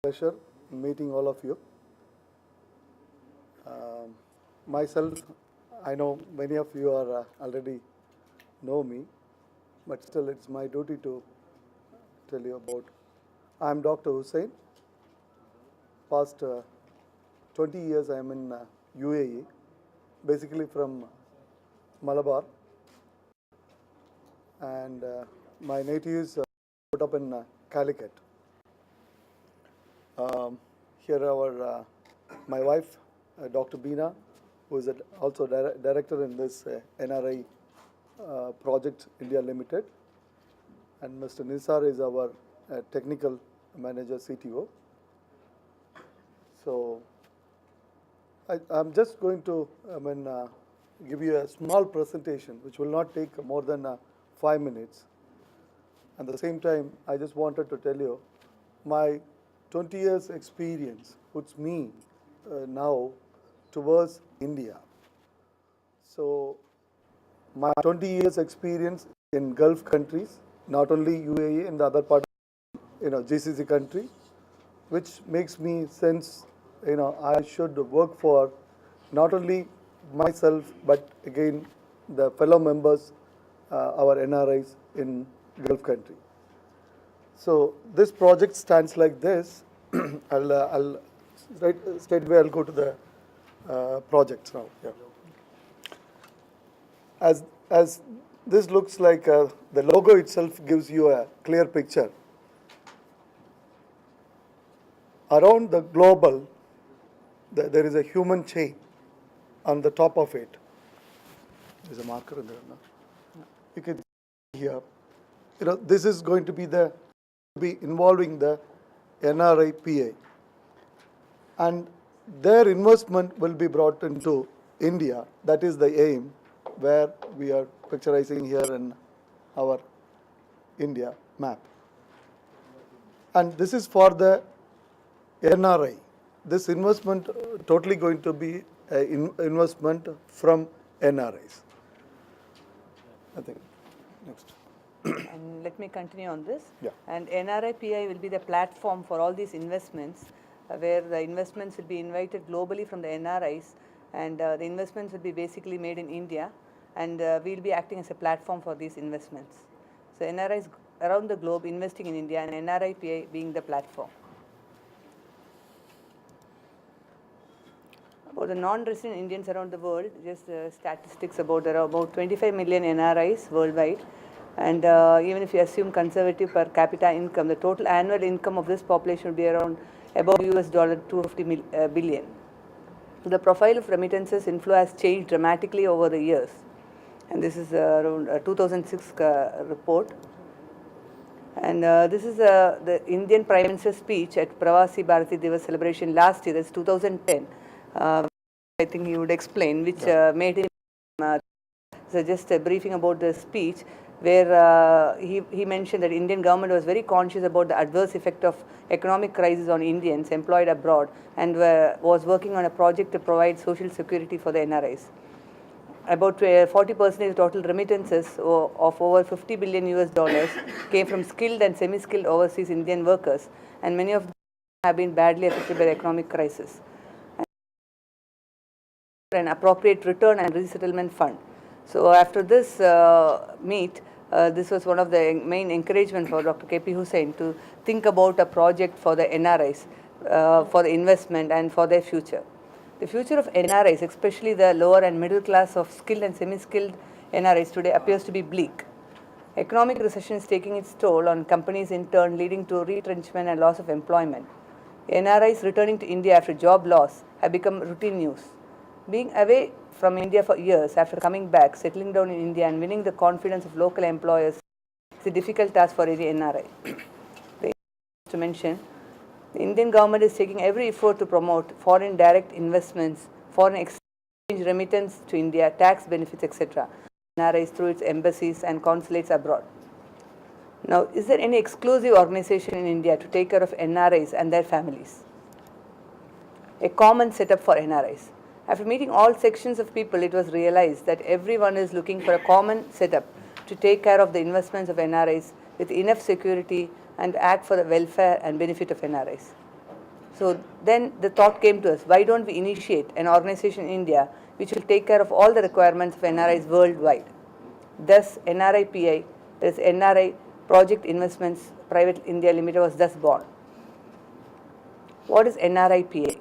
Pleasure meeting all of you. Myself, I know many of you are already know me, but still it's my duty to tell you about. I'm Dr. Hussain. Past 20 years I am in UAE, basically from Malabar, and my native is put up in Calicut. Here my wife, Dr. Beena, who is also director in this NRI project India Limited, and Mr. Nisar is our technical manager, CTO. So I'm just going to give you a small presentation which will not take more than 5 minutes. At the same time, I just wanted to tell you my 20 years experience puts me now towards India. So my 20 years experience in Gulf countries, not only UAE and the other part, GCC country, which makes me sense, I should work for not only myself, but again, the fellow members, our NRIs in Gulf country. So this project stands like this. I'll straight away I'll go to the project now. Yeah. As this looks like, the logo itself gives you a clear picture. Around the global, there is a human chain on the top of it. There's a marker in there. No? You can see here. This is going to be involving the NRI PA, and their investment will be brought into India. That is the aim, where we are picturizing here in our India map. And this is for the NRI. This investment totally going to be an investment from NRIs. I think next. And let me continue on this. Yeah. And NRIPI will be the platform for all these investments, where the investments will be invited globally from the NRIs, and the investments will be basically made in India, and we'll be acting as a platform for these investments. So NRIs around the globe investing in India, and NRIPI being the platform. About the non-resident Indians around the world, just statistics about there are about 25 million NRIs worldwide. And even if you assume conservative per capita income, the total annual income of this population will be around above US $250 billion. So the profile of remittances inflow has changed dramatically over the years. And this is around 2006 report. And this is the Indian Prime Minister's speech at Pravasi Bharati Divas celebration last year, that's 2010. I think he would explain, which made him so just a briefing about the speech, where he mentioned that Indian government was very conscious about the adverse effect of economic crisis on Indians employed abroad, and was working on a project to provide social security for the NRIs. About 40% of the total remittances of over $50 billion came from skilled and semi-skilled overseas Indian workers, and many of them have been badly affected by the economic crisis. An appropriate return and resettlement fund. So after this meet, this was one of the main encouragement for Dr. K.P. Hussain to think about a project for the NRIs, for the investment and for their future. The future of NRIs, especially the lower and middle class of skilled and semi-skilled NRIs today, appears to be bleak. Economic recession is taking its toll on companies, in turn leading to retrenchment and loss of employment. NRIs returning to India after job loss have become routine news. Being away from India for years, after coming back, settling down in India and winning the confidence of local employers is a difficult task for any NRI. To mention, the Indian government is taking every effort to promote foreign direct investments, foreign exchange remittance to India, tax benefits, etc. NRIs through its embassies and consulates abroad. Now, is there any exclusive organization in India to take care of NRIs and their families? A common setup for NRIs. After meeting all sections of people, it was realized that everyone is looking for a common setup to take care of the investments of NRIs with enough security and act for the welfare and benefit of NRIs. So then the thought came to us, why don't we initiate an organization in India which will take care of all the requirements of NRIs worldwide? Thus, NRIPI, that is NRI Project Investments Private India Limited, was thus born. What is NRIPA?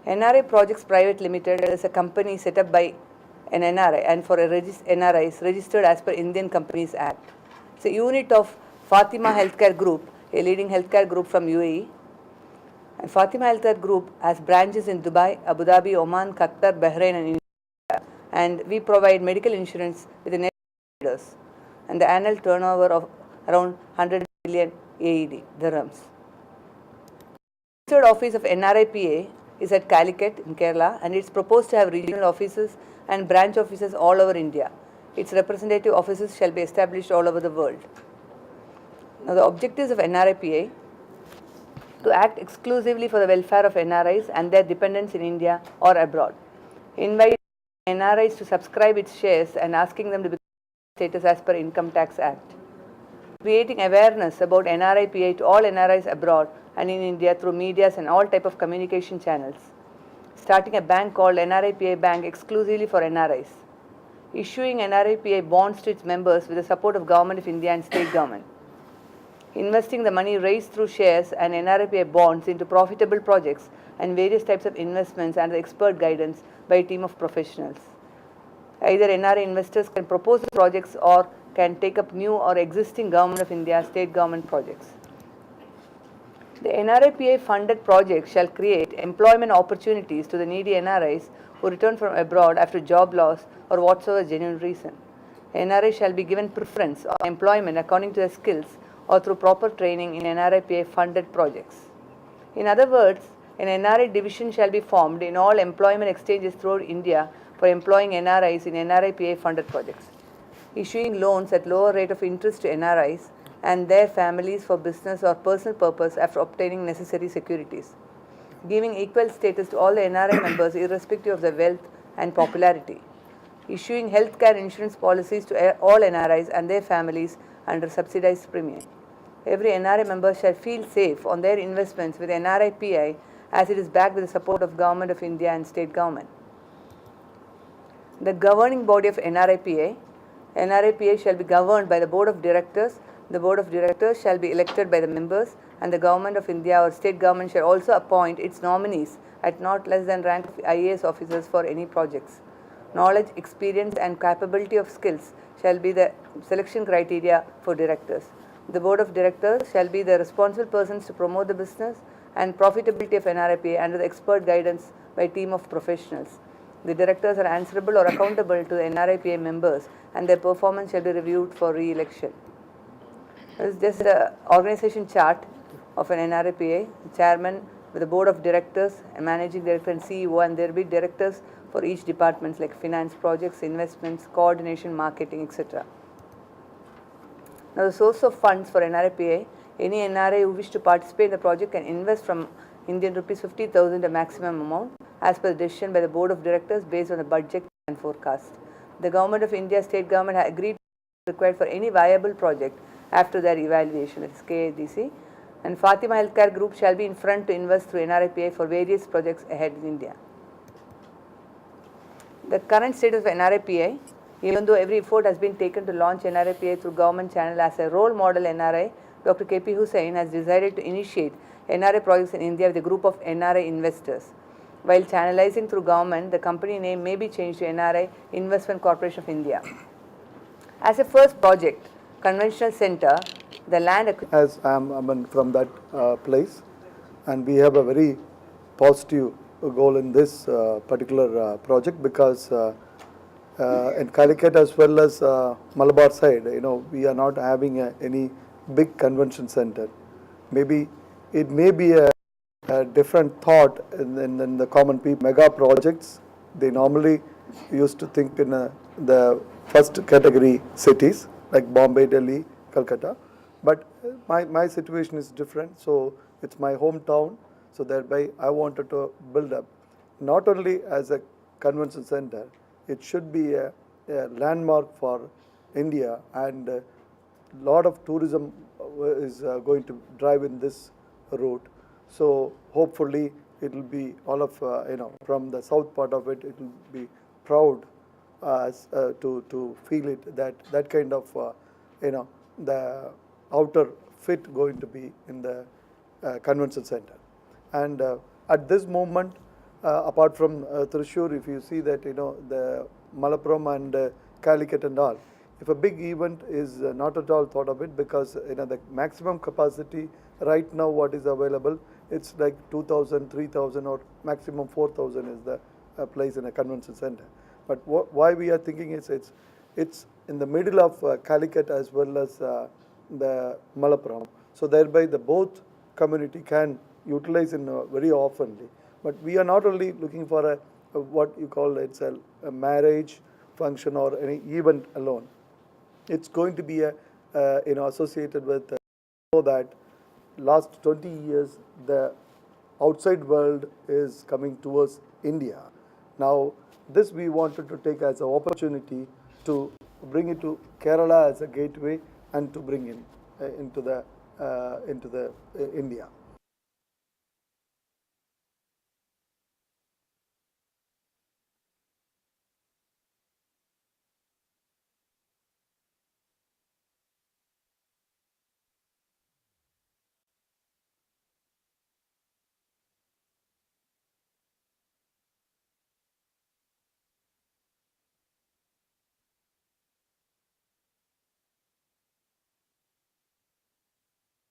NRI Projects Private Limited is a company set up by an NRI and for a NRIs registered as per Indian Companies Act. It's a unit of Fatima Healthcare Group, a leading healthcare group from UAE. And Fatima Healthcare Group has branches in Dubai, Abu Dhabi, Oman, Qatar, Bahrain, and India. And we provide medical insurance with the net leaders and the annual turnover of around 100 billion AED dirhams. The registered office of NRIPA is at Calicut in Kerala, and it's proposed to have regional offices and branch offices all over India. Its representative offices shall be established all over the world. Now, the objectives of NRIPA: to act exclusively for the welfare of NRIs and their dependents in India or abroad. Invite NRIs to subscribe its shares and asking them to become status as per Income Tax Act. Creating awareness about NRIPA to all NRIs abroad and in India through medias and all type of communication channels. Starting a bank called NRIPA Bank exclusively for NRIs. Issuing NRIPA bonds to its members with the support of Government of India and state government. Investing the money raised through shares and NRIPA bonds into profitable projects and various types of investments under expert guidance by a team of professionals. Either NRI investors can propose projects or can take up new or existing Government of India state government projects. The NRIPA funded projects shall create employment opportunities to the needy NRIs who return from abroad after job loss or whatsoever genuine reason. NRI shall be given preference or employment according to their skills or through proper training in NRIPA funded projects. In other words, an NRI division shall be formed in all employment exchanges throughout India for employing NRIs in NRIPA funded projects, issuing loans at lower rate of interest to NRIs and their families for business or personal purpose after obtaining necessary securities, giving equal status to all the NRI members irrespective of their wealth and popularity, issuing healthcare insurance policies to all NRIs and their families under subsidized premium. Every NRI member shall feel safe on their investments with NRIPI as it is backed with the support of Government of India and state government. The governing body of NRIPA shall be governed by the Board of Directors. The Board of Directors shall be elected by the members, and the Government of India or state government shall also appoint its nominees at not less than rank of IAS officers for any projects. Knowledge, experience and capability of skills shall be the selection criteria for directors. The Board of Directors shall be the responsible persons to promote the business and profitability of NRIPA under the expert guidance by a team of professionals. The directors are answerable or accountable to the NRIPA members, and their performance shall be reviewed for re-election. This is just an organization chart of an NRIPA, chairman with the board of directors, a managing director and CEO, and there will be directors for each departments like finance, projects, investments, coordination, marketing, etc. Now, the source of funds for NRIPA: any NRI who wish to participate in the project can invest from Indian rupees 50,000 a maximum amount as per the decision by the board of directors based on the budget and forecast. The Government of India, state government has agreed required for any viable project after their evaluation, that is KIDC, and Fatima Healthcare Group shall be in front to invest through NRIPA for various projects ahead in India. The current status of NRIPA: even though every effort has been taken to launch NRIPA through government channel as a role model NRI, Dr. KP Hussain has decided to initiate NRI projects in India with a group of NRI investors. While channelizing through government, the company name may be changed to NRI Investment Corporation of India. As a first project, conventional center, the land as I'm from that place, and we have a very positive goal in this particular project because in Calicut as well as Malabar side, we are not having any big convention center. Maybe it may be a different thought in the common people. Mega projects, they normally used to think in the first category cities like Bombay, Delhi, Calcutta. But my situation is different, so it's my hometown, so thereby I wanted to build up not only as a convention center, it should be a landmark for India, and a lot of tourism is going to drive in this route. So hopefully it will be all of from the south part of it. It will be proud to feel it that kind of the outer fit going to be in the convention center. And at this moment, apart from Thrissur, if you see that the Malappuram and Calicut and all, if a big event is not at all thought of it, because the maximum capacity right now what is available, it's like 2,000, 3,000 or maximum 4,000 is the place in a convention center. But why we are thinking is it's in the middle of Calicut as well as the Malappuram. So thereby the both community can utilize in very oftenly. But we are not only looking for a what you call it's a marriage function or any event alone. It's going to be a associated with so that last 20 years the outside world is coming towards India. Now this we wanted to take as an opportunity to bring it to Kerala as a gateway and to bring in into the India.